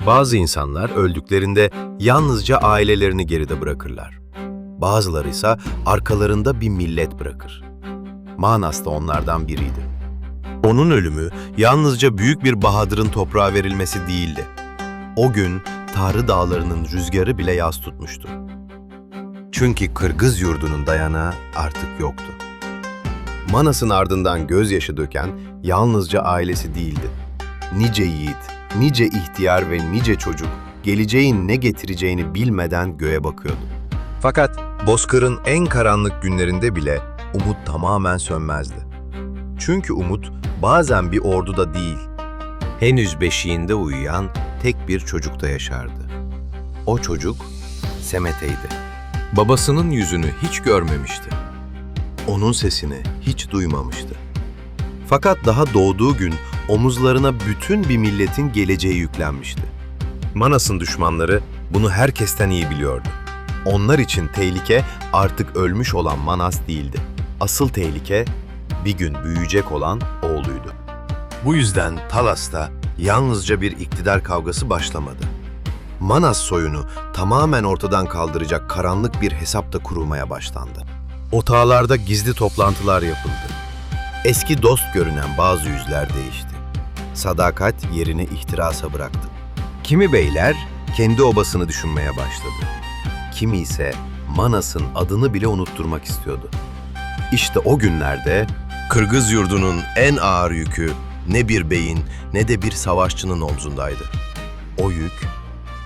Bazı insanlar öldüklerinde yalnızca ailelerini geride bırakırlar. Bazıları ise arkalarında bir millet bırakır. Manas da onlardan biriydi. Onun ölümü yalnızca büyük bir bahadırın toprağa verilmesi değildi. O gün Tanrı Dağları'nın rüzgarı bile yas tutmuştu. Çünkü Kırgız yurdunun dayanağı artık yoktu. Manas'ın ardından gözyaşı döken yalnızca ailesi değildi. Nice yiğit, nice ihtiyar ve nice çocuk geleceğin ne getireceğini bilmeden göğe bakıyordu. Fakat Bozkır'ın en karanlık günlerinde bile umut tamamen sönmezdi. Çünkü umut bazen bir orduda değil, henüz beşiğinde uyuyan tek bir çocukta yaşardı. O çocuk Semete'ydi. Babasının yüzünü hiç görmemişti. Onun sesini hiç duymamıştı. Fakat daha doğduğu gün omuzlarına bütün bir milletin geleceği yüklenmişti. Manas'ın düşmanları bunu herkesten iyi biliyordu. Onlar için tehlike artık ölmüş olan Manas değildi. Asıl tehlike bir gün büyüyecek olan oğluydu. Bu yüzden Talas'ta yalnızca bir iktidar kavgası başlamadı. Manas soyunu tamamen ortadan kaldıracak karanlık bir hesap da kurulmaya başlandı. Otağlarda gizli toplantılar yapıldı. Eski dost görünen bazı yüzler değişti. Sadakat yerini ihtirasa bıraktı. Kimi beyler kendi obasını düşünmeye başladı. Kimi ise Manas'ın adını bile unutturmak istiyordu. İşte o günlerde Kırgız yurdunun en ağır yükü ne bir beyin ne de bir savaşçının omzundaydı. O yük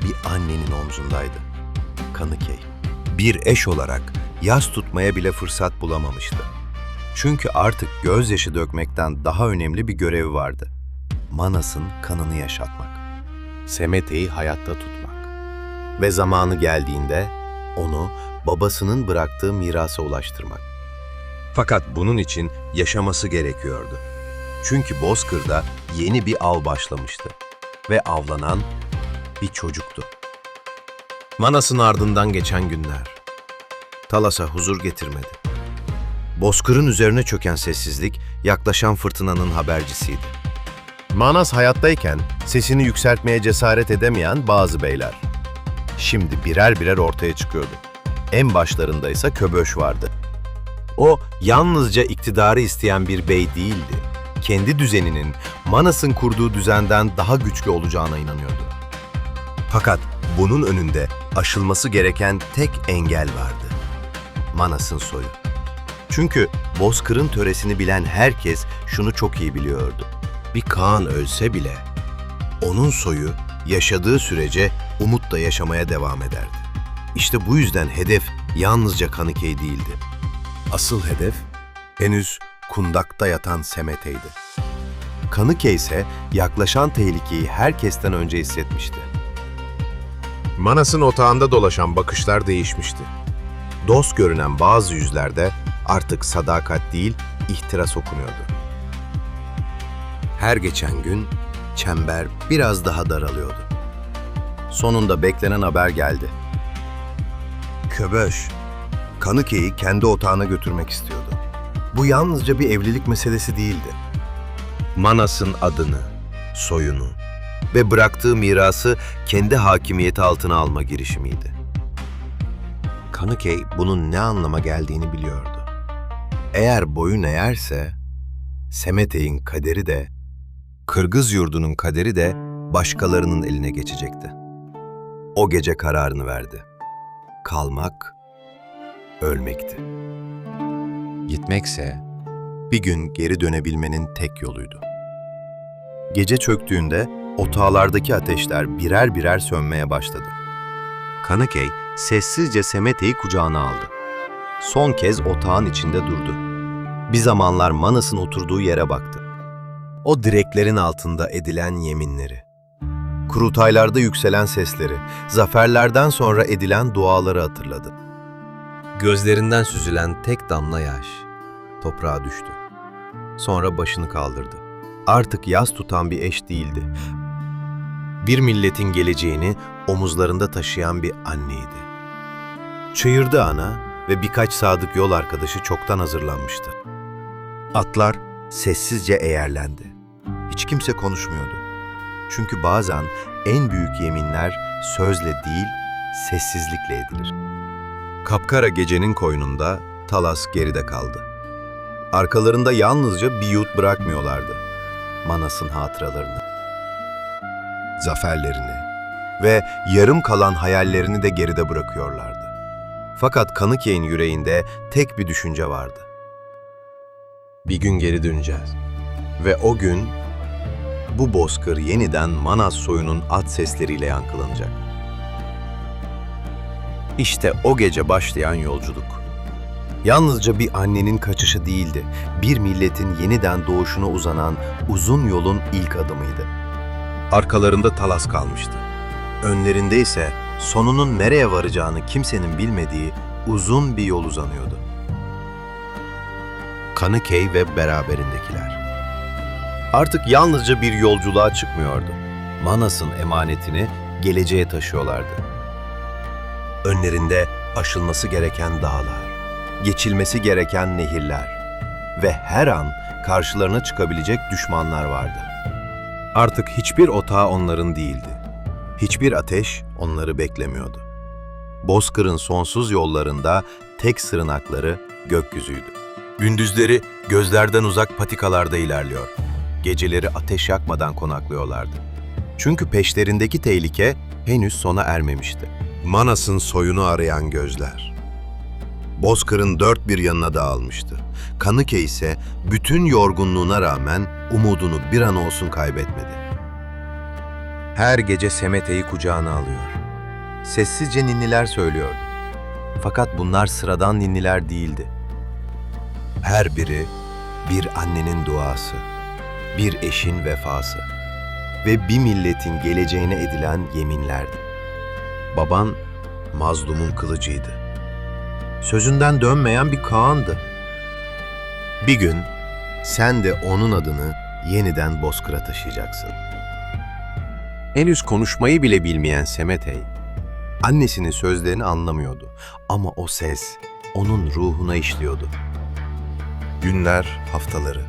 bir annenin omzundaydı. Kanıkey. Bir eş olarak yas tutmaya bile fırsat bulamamıştı. Çünkü artık gözyaşı dökmekten daha önemli bir görevi vardı. Manas'ın kanını yaşatmak. Semete'yi hayatta tutmak. Ve zamanı geldiğinde onu babasının bıraktığı mirasa ulaştırmak. Fakat bunun için yaşaması gerekiyordu. Çünkü Bozkır'da yeni bir av başlamıştı. Ve avlanan bir çocuktu. Manas'ın ardından geçen günler Talas'a huzur getirmedi. Bozkır'ın üzerine çöken sessizlik yaklaşan fırtınanın habercisiydi. Manas hayattayken sesini yükseltmeye cesaret edemeyen bazı beyler. Şimdi birer birer ortaya çıkıyordu. En başlarında ise Köböş vardı. O yalnızca iktidarı isteyen bir bey değildi. Kendi düzeninin Manas'ın kurduğu düzenden daha güçlü olacağına inanıyordu. Fakat bunun önünde aşılması gereken tek engel vardı. Manas'ın soyu. Çünkü Bozkır'ın töresini bilen herkes şunu çok iyi biliyordu. Bir Kaan ölse bile onun soyu yaşadığı sürece umut da yaşamaya devam ederdi. İşte bu yüzden hedef yalnızca Kanıkey değildi. Asıl hedef henüz kundakta yatan Semete'ydi. Kanıkey ise yaklaşan tehlikeyi herkesten önce hissetmişti. Manas'ın otağında dolaşan bakışlar değişmişti. Dost görünen bazı yüzlerde artık sadakat değil, ihtiras okunuyordu. Her geçen gün çember biraz daha daralıyordu. Sonunda beklenen haber geldi. Köböş, Kanıkey'i kendi otağına götürmek istiyordu. Bu yalnızca bir evlilik meselesi değildi. Manas'ın adını, soyunu ve bıraktığı mirası kendi hakimiyeti altına alma girişimiydi. Kanıkey bunun ne anlama geldiğini biliyordu. Eğer boyun eğerse, Semete'in kaderi de, Kırgız yurdunun kaderi de başkalarının eline geçecekti. O gece kararını verdi. Kalmak, ölmekti. Gitmekse, bir gün geri dönebilmenin tek yoluydu. Gece çöktüğünde otağlardaki ateşler birer birer sönmeye başladı. Kanıkey sessizce Semete'yi kucağına aldı. Son kez otağın içinde durdu. Bir zamanlar Manas'ın oturduğu yere baktı. O direklerin altında edilen yeminleri, kurultaylarda yükselen sesleri, zaferlerden sonra edilen duaları hatırladı. Gözlerinden süzülen tek damla yaş toprağa düştü. Sonra başını kaldırdı. Artık yas tutan bir eş değildi. Bir milletin geleceğini omuzlarında taşıyan bir anneydi. Çığırdı ana ve birkaç sadık yol arkadaşı çoktan hazırlanmıştı. Atlar sessizce eğerlendi. Hiç kimse konuşmuyordu. Çünkü bazen en büyük yeminler sözle değil, sessizlikle edilir. Kapkara gecenin koynunda Talas geride kaldı. Arkalarında yalnızca bir yurt bırakmıyorlardı. Manas'ın hatıralarını, zaferlerini ve yarım kalan hayallerini de geride bırakıyorlardı. Fakat Kanıkey'in yüreğinde tek bir düşünce vardı. Bir gün geri döneceğiz. Ve o gün bu bozkır yeniden Manas soyunun at sesleriyle yankılanacak. İşte o gece başlayan yolculuk. Yalnızca bir annenin kaçışı değildi, bir milletin yeniden doğuşuna uzanan uzun yolun ilk adımıydı. Arkalarında Talas kalmıştı. Önlerinde ise sonunun nereye varacağını kimsenin bilmediği uzun bir yol uzanıyordu. Kanıkey ve beraberindekiler. Artık yalnızca bir yolculuğa çıkmıyordu. Manas'ın emanetini geleceğe taşıyorlardı. Önlerinde aşılması gereken dağlar, geçilmesi gereken nehirler ve her an karşılarına çıkabilecek düşmanlar vardı. Artık hiçbir otağı onların değildi. Hiçbir ateş onları beklemiyordu. Bozkır'ın sonsuz yollarında tek sığınakları gökyüzüydü. Gündüzleri gözlerden uzak patikalarda ilerliyor. Geceleri ateş yakmadan konaklıyorlardı. Çünkü peşlerindeki tehlike henüz sona ermemişti. Manas'ın soyunu arayan gözler. Bozkır'ın dört bir yanına dağılmıştı. Kanıkey ise bütün yorgunluğuna rağmen umudunu bir an olsun kaybetmedi. Her gece Semete'yi kucağına alıyor. Sessizce ninniler söylüyordu. Fakat bunlar sıradan ninniler değildi. Her biri bir annenin duası, bir eşin vefası ve bir milletin geleceğine edilen yeminlerdi. Baban mazlumun kılıcıydı. Sözünden dönmeyen bir kağandı. Bir gün sen de onun adını yeniden bozkıra taşıyacaksın. Henüz konuşmayı bile bilmeyen Semetey, annesinin sözlerini anlamıyordu ama o ses onun ruhuna işliyordu. Günler haftaları,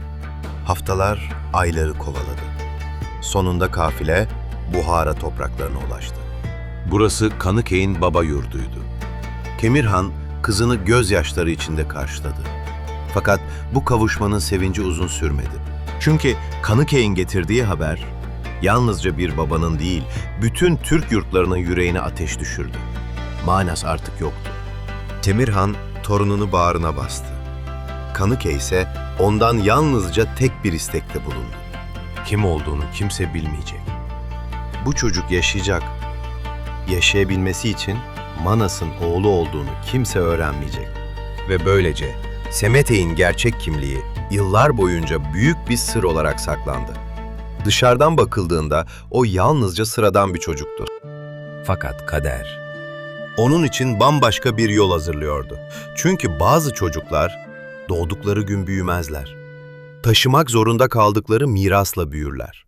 haftalar ayları kovaladı. Sonunda kafile Buhara topraklarına ulaştı. Burası Kanıkey'in baba yurduydu. Kemirhan kızını gözyaşları içinde karşıladı. Fakat bu kavuşmanın sevinci uzun sürmedi. Çünkü Kanıkey'in getirdiği haber yalnızca bir babanın değil, bütün Türk yurtlarının yüreğine ateş düşürdü. Manas artık yoktu. Temirhan torununu bağrına bastı. Kanıkey ise ondan yalnızca tek bir istekte bulundu. Kim olduğunu kimse bilmeyecek. Bu çocuk yaşayacak. Yaşayabilmesi için Manas'ın oğlu olduğunu kimse öğrenmeyecek. Ve böylece Semetey'in gerçek kimliği yıllar boyunca büyük bir sır olarak saklandı. Dışarıdan bakıldığında o yalnızca sıradan bir çocuktu. Fakat kader onun için bambaşka bir yol hazırlıyordu. Çünkü bazı çocuklar doğdukları gün büyümezler. Taşımak zorunda kaldıkları mirasla büyürler.